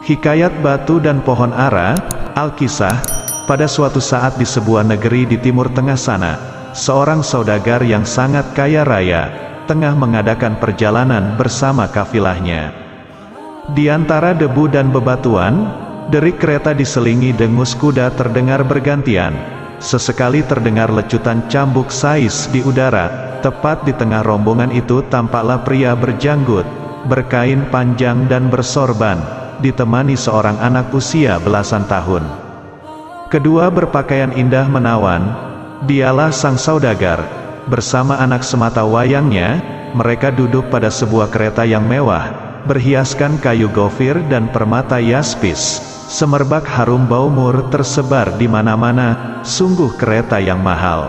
Hikayat batu dan pohon ara. Alkisah, pada suatu saat di sebuah negeri di timur tengah sana, seorang saudagar yang sangat kaya raya, tengah mengadakan perjalanan bersama kafilahnya. Di antara debu dan bebatuan, derik kereta diselingi dengus kuda terdengar bergantian. Sesekali terdengar lecutan cambuk sais di udara. Tepat di tengah rombongan itu tampaklah pria berjanggut, berkain panjang dan bersorban, ditemani seorang anak usia belasan tahun. Kedua berpakaian indah menawan. Dialah sang saudagar. Bersama anak semata wayangnya, mereka duduk pada sebuah kereta yang mewah, berhiaskan kayu gofir dan permata yaspis. Semerbak harum bau mur tersebar di mana-mana, sungguh kereta yang mahal.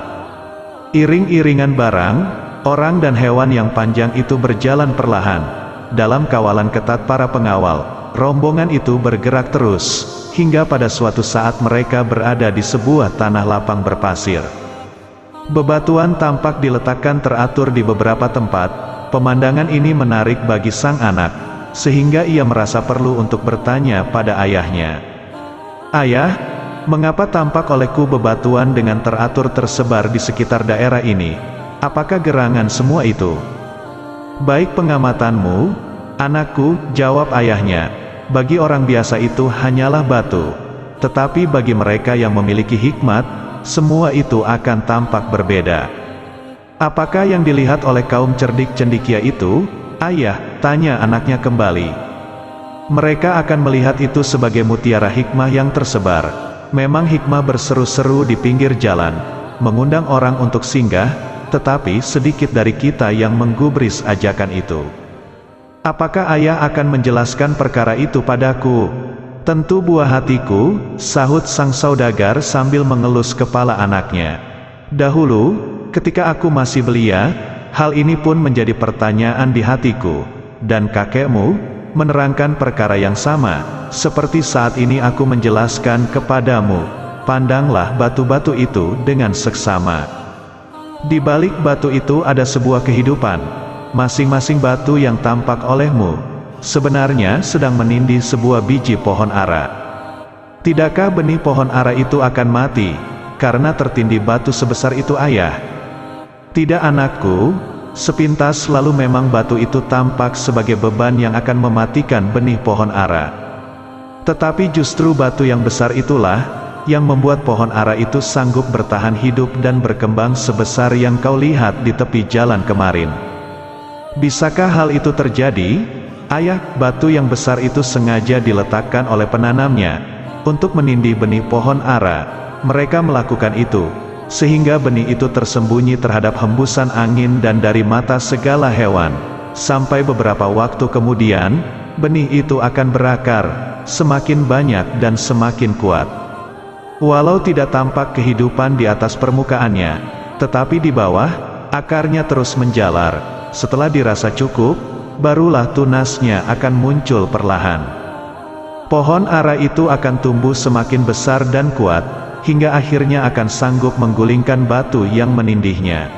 Iring-iringan barang, orang dan hewan yang panjang itu berjalan perlahan. Dalam kawalan ketat para pengawal, rombongan itu bergerak terus, hingga pada suatu saat mereka berada di sebuah tanah lapang berpasir. Bebatuan tampak diletakkan teratur di beberapa tempat. Pemandangan ini menarik bagi sang anak, sehingga ia merasa perlu untuk bertanya pada ayahnya. "Ayah, mengapa tampak olehku bebatuan dengan teratur tersebar di sekitar daerah ini? Apakah gerangan semua itu?" "Baik pengamatanmu, anakku," jawab ayahnya. "Bagi orang biasa itu hanyalah batu. Tetapi bagi mereka yang memiliki hikmat, semua itu akan tampak berbeda." "Apakah yang dilihat oleh kaum cerdik cendekia itu, ayah?" tanya anaknya kembali. "Mereka akan melihat itu sebagai mutiara hikmah yang tersebar. Memang hikmah berseru-seru di pinggir jalan, mengundang orang untuk singgah, tetapi sedikit dari kita yang menggubris ajakan itu." "Apakah ayah akan menjelaskan perkara itu padaku?" "Tentu buah hatiku," sahut sang saudagar sambil mengelus kepala anaknya. "Dahulu, ketika aku masih belia, hal ini pun menjadi pertanyaan di hatiku, dan kakekmu menerangkan perkara yang sama, seperti saat ini aku menjelaskan kepadamu. Pandanglah batu-batu itu dengan seksama. Di balik batu itu ada sebuah kehidupan. Masing-masing batu yang tampak olehmu, sebenarnya sedang menindih sebuah biji pohon ara. Tidakkah benih pohon ara itu akan mati, karena tertindih batu sebesar itu, ayah?" "Tidak anakku, sepintas lalu memang batu itu tampak sebagai beban yang akan mematikan benih pohon ara. Tetapi justru batu yang besar itulah, yang membuat pohon ara itu sanggup bertahan hidup dan berkembang sebesar yang kau lihat di tepi jalan kemarin." "Bisakah hal itu terjadi, ayah?" "Batu yang besar itu sengaja diletakkan oleh penanamnya, untuk menindih benih pohon ara. Mereka melakukan itu, sehingga benih itu tersembunyi terhadap hembusan angin dan dari mata segala hewan. Sampai beberapa waktu kemudian, benih itu akan berakar, semakin banyak dan semakin kuat. Walau tidak tampak kehidupan di atas permukaannya, tetapi di bawah, akarnya terus menjalar. Setelah dirasa cukup, barulah tunasnya akan muncul perlahan. Pohon ara itu akan tumbuh semakin besar dan kuat, hingga akhirnya akan sanggup menggulingkan batu yang menindihnya.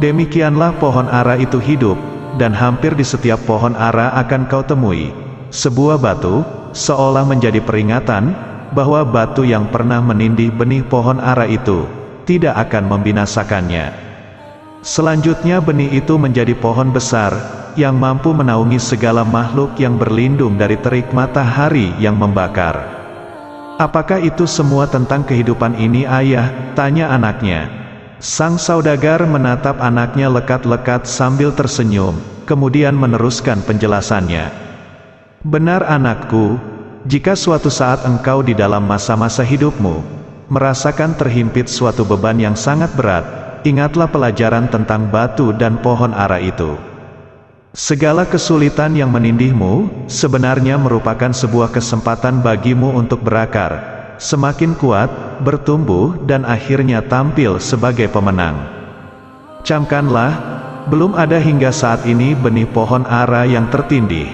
Demikianlah pohon ara itu hidup, dan hampir di setiap pohon ara akan kau temui sebuah batu, seolah menjadi peringatan, bahwa batu yang pernah menindih benih pohon ara itu, tidak akan membinasakannya. Selanjutnya benih itu menjadi pohon besar, yang mampu menaungi segala makhluk yang berlindung dari terik matahari yang membakar." "Apakah itu semua tentang kehidupan ini, ayah?" tanya anaknya. Sang saudagar menatap anaknya lekat-lekat sambil tersenyum, kemudian meneruskan penjelasannya. "Benar anakku, jika suatu saat engkau di dalam masa-masa hidupmu, merasakan terhimpit suatu beban yang sangat berat, ingatlah pelajaran tentang batu dan pohon ara itu. Segala kesulitan yang menindihmu, sebenarnya merupakan sebuah kesempatan bagimu untuk berakar, semakin kuat, bertumbuh dan akhirnya tampil sebagai pemenang. Camkanlah, belum ada hingga saat ini benih pohon ara yang tertindih,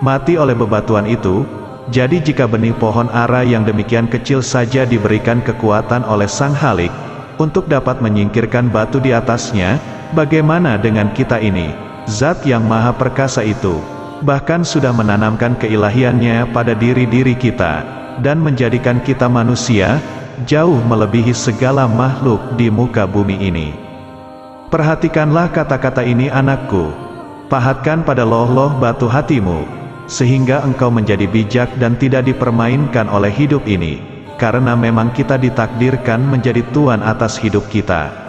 mati oleh bebatuan itu. Jadi jika benih pohon ara yang demikian kecil saja diberikan kekuatan oleh Sang Halik, untuk dapat menyingkirkan batu di atasnya, bagaimana dengan kita ini, Zat yang Maha Perkasa itu, bahkan sudah menanamkan keilahiannya pada diri-diri kita, dan menjadikan kita manusia, jauh melebihi segala makhluk di muka bumi ini. Perhatikanlah kata-kata ini anakku, pahatkan pada loh-loh batu hatimu, sehingga engkau menjadi bijak dan tidak dipermainkan oleh hidup ini, karena memang kita ditakdirkan menjadi tuan atas hidup kita.